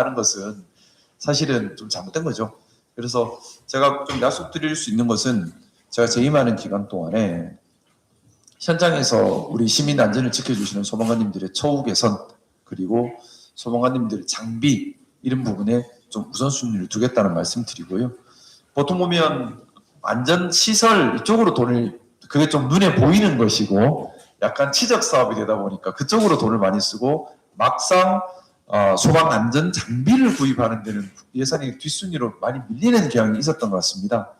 하는 것은 사실은 좀 잘못된 거죠. 그래서 제가 좀 약속드릴 수 있는 것은 제가 재임하는 기간 동안에 현장에서 우리 시민 안전을 지켜주시는 소방관님들의 처우 개선 그리고 소방관님들의 장비 이런 부분에 좀 우선순위를 두겠다는 말씀 드리고요. 보통 보면 안전시설 이쪽으로 돈을 그게 좀 눈에 보이는 것이고 약간 치적 사업이 되다 보니까 그쪽으로 돈을 많이 쓰고 막상 소방 안전 장비를 구입하는 데는 예산이 뒷순위로 많이 밀리는 경향이 있었던 것 같습니다.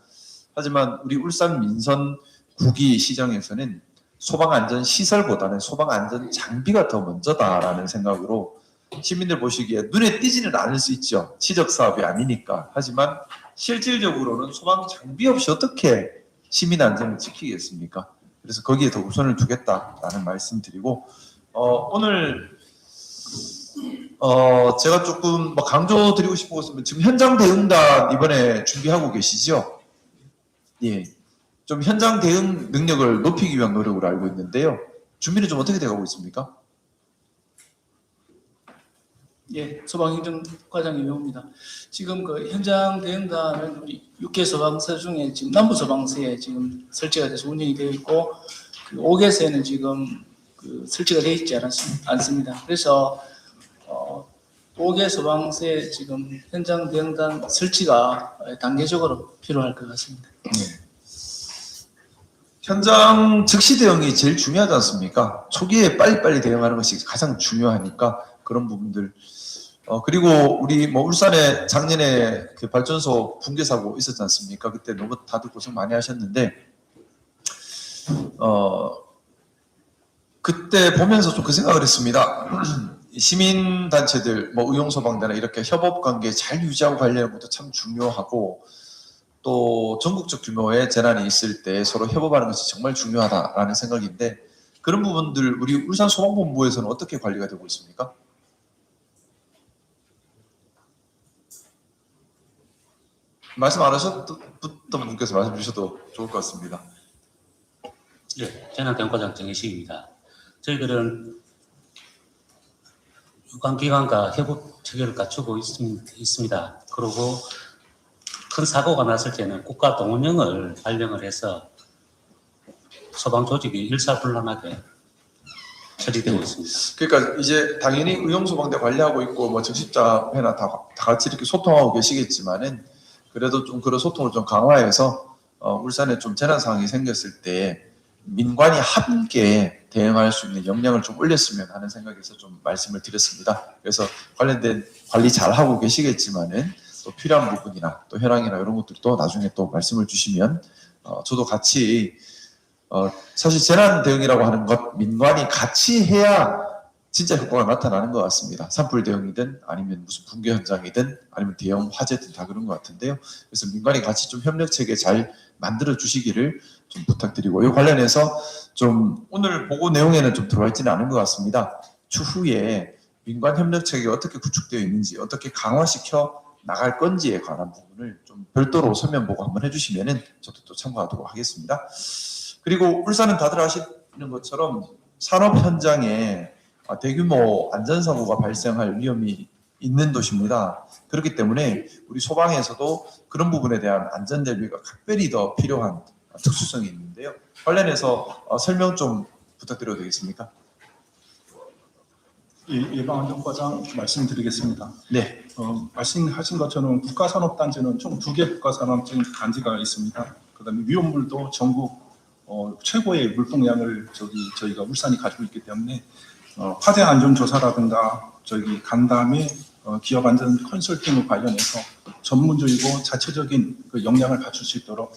하지만 우리 울산 민선 구기 시정에서는 소방 안전 시설보다는 소방 안전 장비가 더 먼저다라는 생각으로 시민들 보시기에 눈에 띄지는 않을 수 있죠. 치적 사업이 아니니까. 하지만 실질적으로는 소방 장비 없이 어떻게 시민 안전을 지키겠습니까? 그래서 거기에 더 우선을 두겠다라는 말씀드리고 오늘 제가 조금 강조드리고 싶은 것은 지금 현장 대응단 이번에 준비하고 계시죠? 예, 좀 현장 대응 능력을 높이기 위한 노력으로 알고 있는데요. 준비는 좀 어떻게 돼가고 있습니까? 예, 소방행정과장 이명호입니다. 지금 그 현장 대응단은 우리 6개 소방서 중에 지금 남부 소방서에 지금 설치가 돼서 운영이 되어 있고, 그 5개서에는 지금 그 설치가 되어 있지 않습니다. 그래서 5개 소방서에 지금 현장 대응단 설치가 단계적으로 필요할 것 같습니다. 네. 현장 즉시 대응이 제일 중요하지 않습니까? 초기에 빨리빨리 대응하는 것이 가장 중요하니까 그런 부분들. 그리고 우리 울산에 작년에 그 발전소 붕괴 사고 있었지 않습니까? 그때 너무 다들 고생 많이 하셨는데 그때 보면서 좀 그 생각을 했습니다. 시민단체들, 의용소방대나 이렇게 협업관계 잘 유지하고 가려는 것도 참 중요하고 또 전국적 규모의 재난이 있을 때 서로 협업하는 것이 정말 중요하다라는 생각인데 그런 부분들 우리 울산 소방본부에서는 어떻게 관리가 되고 있습니까? 말씀 안 하셨던 분께서 말씀 주셔도 좋을 것 같습니다. 네, 재난대응과장 정혜식입니다. 저희들은 유관기관과 협업 체계를 갖추고 있습니다. 그리고 큰 사고가 났을 때는 국가 동원령을 발령을 해서 소방 조직이 일사불란하게 처리되고 있습니다. 그러니까 이제 당연히 의용소방대 관리하고 있고 적십자회나 다 같이 이렇게 소통하고 계시겠지만은 그래도 좀 그런 소통을 좀 강화해서 울산에 좀 재난 상황이 생겼을 때 민관이 함께 대응할 수 있는 역량을 좀 올렸으면 하는 생각에서 좀 말씀을 드렸습니다. 그래서 관련된 관리 잘 하고 계시겠지만은 또 필요한 부분이나 또 현황이나 이런 것들도 나중에 또 말씀을 주시면 저도 같이 사실 재난 대응이라고 하는 것 민관이 같이 해야 진짜 효과가 나타나는 것 같습니다. 산불 대응이든 아니면 무슨 붕괴 현장이든 아니면 대형 화재든 다 그런 것 같은데요. 그래서 민관이 같이 좀 협력 체계 잘 만들어 주시기를 좀 부탁드리고 이 관련해서 좀 오늘 보고 내용에는 좀 들어와 있지는 않은 것 같습니다. 추후에 민관 협력 체계가 어떻게 구축되어 있는지 어떻게 강화시켜 나갈 건지에 관한 부분을 좀 별도로 서면 보고 한번 해주시면은 저도 또 참고하도록 하겠습니다. 그리고 울산은 다들 아시는 것처럼 산업 현장에 대규모 안전사고가 발생할 위험이 있는 도시입니다. 그렇기 때문에 우리 소방에서도 그런 부분에 대한 안전 대비가 각별히 더 필요한 특수성이 있는데요. 관련해서 설명 좀 부탁드려도 되겠습니까? 예방안전과장 말씀드리겠습니다. 네. 말씀하신 것처럼 국가산업단지는 총 2개 국가산업단지가 있습니다. 그다음에 위험물도 전국 최고의 물동량을 저희가 울산이 가지고 있기 때문에 화재 안전 조사라든가 간담회 기업 안전 컨설팅을 관련해서 전문적이고 자체적인 그 역량을 갖출 수 있도록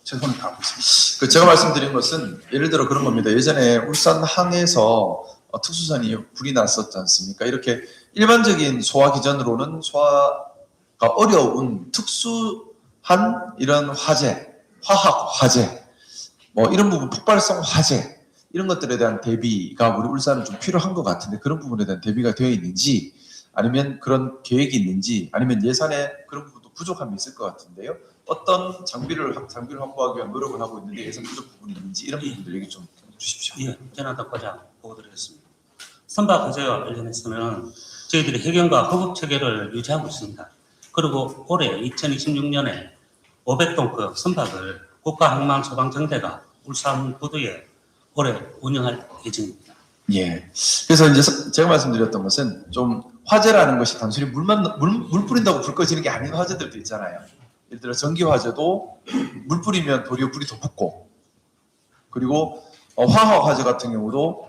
최선을 다하고 있습니다. 제가 말씀드린 것은 예를 들어 그런 겁니다. 예전에 울산 항에서 특수선이 불이 났었지 않습니까? 이렇게 일반적인 소화 기전으로는 소화가 어려운 특수한 이런 화재, 화학 화재, 이런 부분 폭발성 화재 이런 것들에 대한 대비가 우리 울산은 좀 필요한 것 같은데 그런 부분에 대한 대비가 되어 있는지 아니면 그런 계획이 있는지 아니면 예산에 그런 부분도 부족함이 있을 것 같은데요. 어떤 장비를 확보하기 위한 노력을 하고 있는데 예산 부족 부분이 있는지 이런 부분들 얘기 좀 주십시오. 예, 재난대응과장 보고드리겠습니다. 선박 화재와 관련해서는 저희들이 해경과 허브 체계를 유지하고 있습니다. 그리고 올해 2026년에 500톤급 선박을 국가항만소방정대가 울산 부두에 올해 운영할 예정입니다. 예. 그래서 이제 제가 말씀드렸던 것은 좀 화재라는 것이 단순히 물 뿌린다고 불 꺼지는 게 아닌 화재들도 있잖아요. 예를 들어 전기 화재도 물 뿌리면 도리어 불이 더 붙고, 그리고 화학 화재 같은 경우도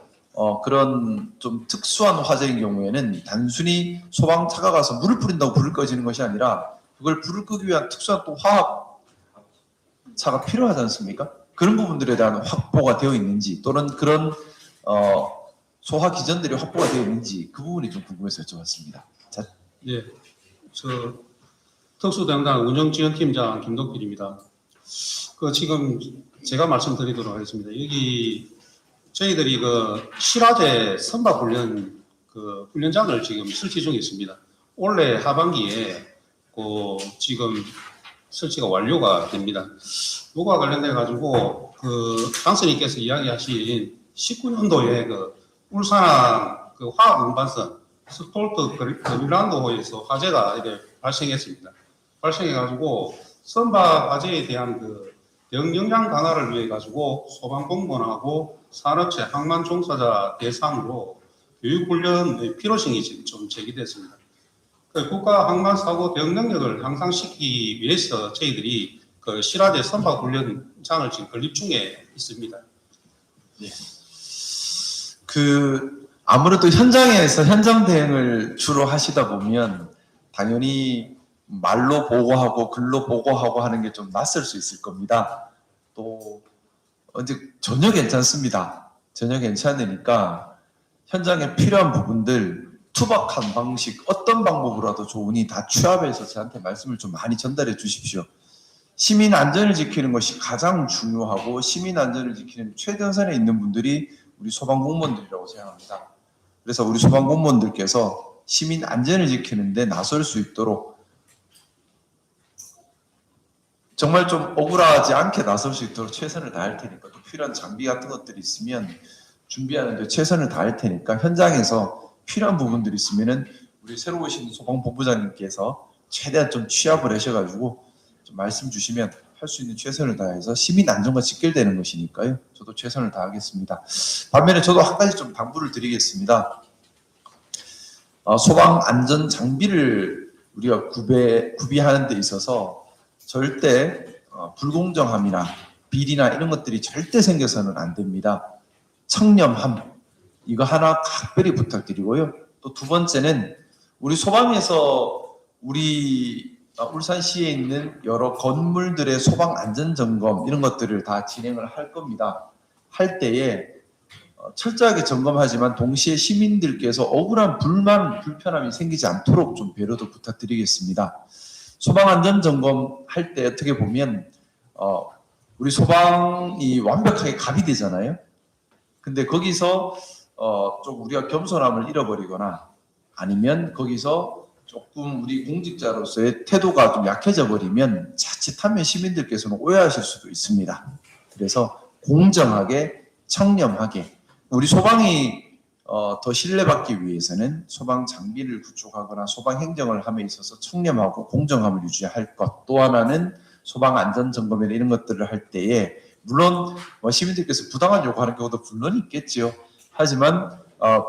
그런 좀 특수한 화재인 경우에는 단순히 소방차가 가서 물을 뿌린다고 불을 꺼지는 것이 아니라 그걸 불을 끄기 위한 특수한 또 화학차가 필요하지 않습니까? 그런 부분들에 대한 확보가 되어 있는지, 또는 그런 소화 기전들이 확보가 되어 있는지, 그 부분이 좀 궁금해서 여쭤봤습니다. 자, 예, 저 특수대응단 운영지원팀장 김동필입니다. 지금 제가 말씀드리도록 하겠습니다. 여기 저희들이 실화재 선박 훈련 훈련장을 지금 설치 중에 있습니다. 올해 하반기에 지금 설치가 완료가 됩니다. 이거와 관련돼 가지고 당선인께서 이야기하신 19년도에 울산 화학 운반선 스톨트 그린란드호에서 화재가 이렇게 발생했습니다. 발생해가지고 선박 화재에 대한 대응 역량 강화를 위해 가지고 소방공무원하고 산업체 항만 종사자 대상으로 교육훈련의 필요성이 지금 좀 제기됐습니다. 국가 항만 사고 대응 능력을 향상시키기 위해서 저희들이 실화재 선박 훈련장을 지금 건립 중에 있습니다. 예. 아무래도 현장에서 현장 대응을 주로 하시다 보면 당연히 말로 보고하고 글로 보고하고 하는 게 좀 낯설 수 있을 겁니다. 또 이제 전혀 괜찮습니다. 전혀 괜찮으니까 현장에 필요한 부분들 투박한 방식, 어떤 방법으로라도 좋으니 다 취합해서 저한테 말씀을 좀 많이 전달해 주십시오. 시민 안전을 지키는 것이 가장 중요하고, 시민 안전을 지키는 최전선에 있는 분들이 우리 소방 공무원들이라고 생각합니다. 그래서 우리 소방 공무원들께서 시민 안전을 지키는데 나설 수 있도록 정말 좀 억울하지 않게 나설 수 있도록 최선을 다할 테니까, 또 필요한 장비 같은 것들이 있으면 준비하는 데 최선을 다할 테니까, 현장에서 필요한 부분들이 있으면은 우리 새로 오신 소방본부장님께서 최대한 좀 취합을 하셔가지고 좀 말씀 주시면 할 수 있는 최선을 다해서 시민 안전과 직결되는 것이니까요. 저도 최선을 다하겠습니다. 반면에 저도 한 가지 좀 당부를 드리겠습니다. 소방 안전 장비를 우리가 구비하는 데 있어서 절대 불공정함이나 비리나 이런 것들이 절대 생겨서는 안 됩니다. 청렴함, 이거 하나 각별히 부탁드리고요. 또 두 번째는 우리 소방에서 우리 울산시에 있는 여러 건물들의 소방 안전 점검 이런 것들을 다 진행을 할 겁니다. 할 때에 철저하게 점검하지만 동시에 시민들께서 억울한 불만, 불편함이 생기지 않도록 좀 배려도 부탁드리겠습니다. 소방 안전 점검 할 때 어떻게 보면 우리 소방이 완벽하게 가비되잖아요. 근데 거기서 좀 우리가 겸손함을 잃어버리거나 아니면 거기서 조금 우리 공직자로서의 태도가 좀 약해져 버리면 자칫하면 시민들께서는 오해하실 수도 있습니다. 그래서 공정하게, 청렴하게, 우리 소방이 더 신뢰받기 위해서는 소방 장비를 구축하거나 소방 행정을 함에 있어서 청렴하고 공정함을 유지할 것. 또 하나는 소방 안전 점검이나 이런 것들을 할 때에 물론 시민들께서 부당한 요구하는 경우도 물론 있겠지요. 하지만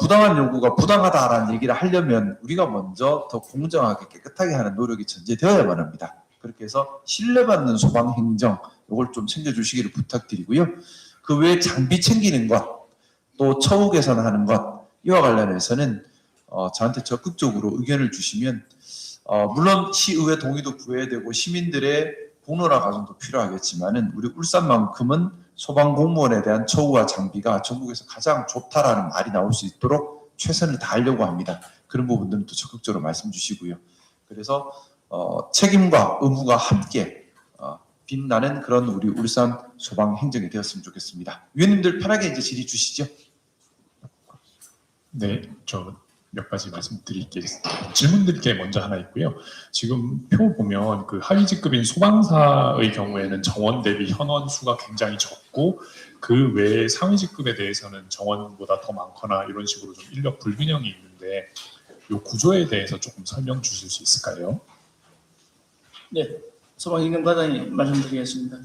부당한 요구가 부당하다라는 얘기를 하려면 우리가 먼저 더 공정하게 깨끗하게 하는 노력이 전제되어야만 합니다. 그렇게 해서 신뢰받는 소방 행정 이걸 좀 챙겨주시기를 부탁드리고요. 그 외에 장비 챙기는 것, 또 처우 개선하는 것 이와 관련해서는 저한테 적극적으로 의견을 주시면 물론 시의회 동의도 구해야 되고 시민들의 공론화 과정도 필요하겠지만은 우리 울산만큼은 소방 공무원에 대한 처우와 장비가 전국에서 가장 좋다라는 말이 나올 수 있도록 최선을 다하려고 합니다. 그런 부분들은 또 적극적으로 말씀 주시고요. 그래서 책임과 의무가 함께 빛나는 그런 우리 울산 소방 행정이 되었으면 좋겠습니다. 위원님들 편하게 이제 질의 주시죠. 네, 저 몇 가지 질문드릴 게 먼저 하나 있고요. 지금 표 보면 그 하위 직급인 소방사의 경우에는 정원 대비 현원 수가 굉장히 적고 그 외에 상위 직급에 대해서는 정원보다 더 많거나 이런 식으로 좀 인력 불균형이 있는데 요 구조에 대해서 조금 설명 주실 수 있을까요? 네, 소방행정 과장이 말씀드리겠습니다.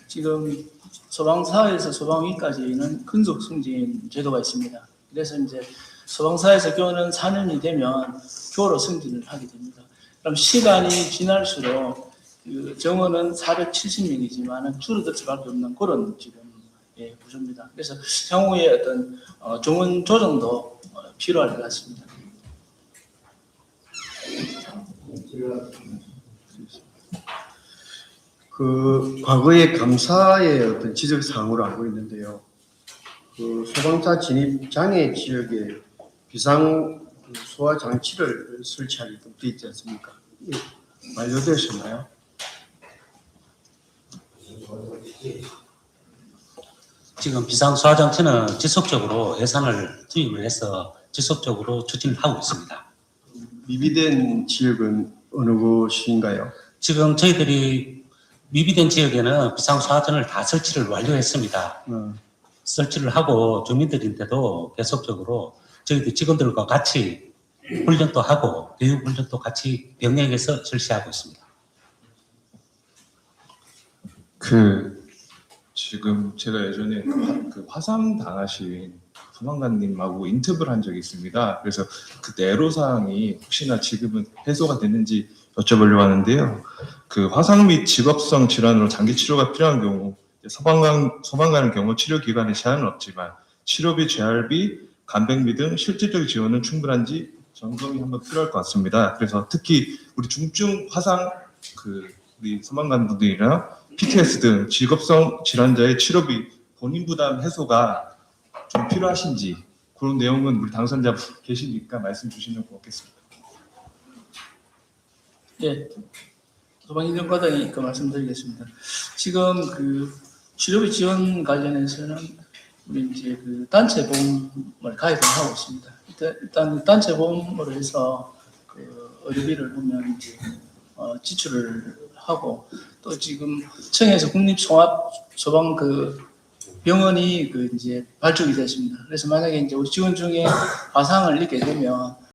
지금 소방사에서 소방위까지는 근속 승진 제도가 있습니다. 그래서 이제 소방사에서 교는 4년이 되면 교로 승진을 하게 됩니다. 그럼 시간이 지날수록 그 정원은 470명이지만 줄어들 수밖에 없는 그런 지금 구조입니다. 그래서 향후에 어떤 정원 조정도 필요할 것 같습니다. 그 과거의 감사의 어떤 지적 사항으로 알고 있는데요. 그 소방차 진입 장애 지역에 비상 소화 장치를 설치하게끔 되어 있지 않습니까? 이게 완료되었나요? 지금 비상소화장치는 지속적으로 예산을 투입을 해서 지속적으로 추진하고 있습니다. 미비된 지역은 어느 곳인가요? 지금 저희들이 미비된 지역에는 비상소화전을 다 설치를 완료했습니다. 설치를 하고 주민들인데도 계속적으로 저희들 직원들과 같이 훈련도 하고 교육 훈련도 같이 병행해서 실시하고 있습니다. 지금 제가 예전에 그 화상 당하신 소방관님하고 인터뷰를 한 적이 있습니다. 그래서 그때 애로사항이 혹시나 지금은 해소가 됐는지 여쭤보려고 하는데요. 그 화상 및 직업성 질환으로 장기 치료가 필요한 경우 소방관의 경우 치료 기간에 제한은 없지만 치료비, 재활비, 간병비 등 실질적 지원은 충분한지 점검이 한번 필요할 것 같습니다. 그래서 특히 우리 중증 화상 우리 소방관분들이나 PTS 등 직업성 질환자의 치료비 본인 부담 해소가 좀 필요하신지 그런 내용은 우리 당선자분 계시니까 말씀 주시면 고맙겠습니다. 예, 소방행정과장이 말씀드리겠습니다. 지금 그 치료비 지원 관련해서는 우리 이제 그 단체 보험을 가입을 하고 있습니다. 일단 단체 보험으로 해서 그 의료비를 보면 이제 지출을 하고 또 지금 청에서 국립종합소방 그 병원이 그 이제 발족이 됐습니다. 그래서 만약에 이제 우리 직원 중에 화상을 입게 되면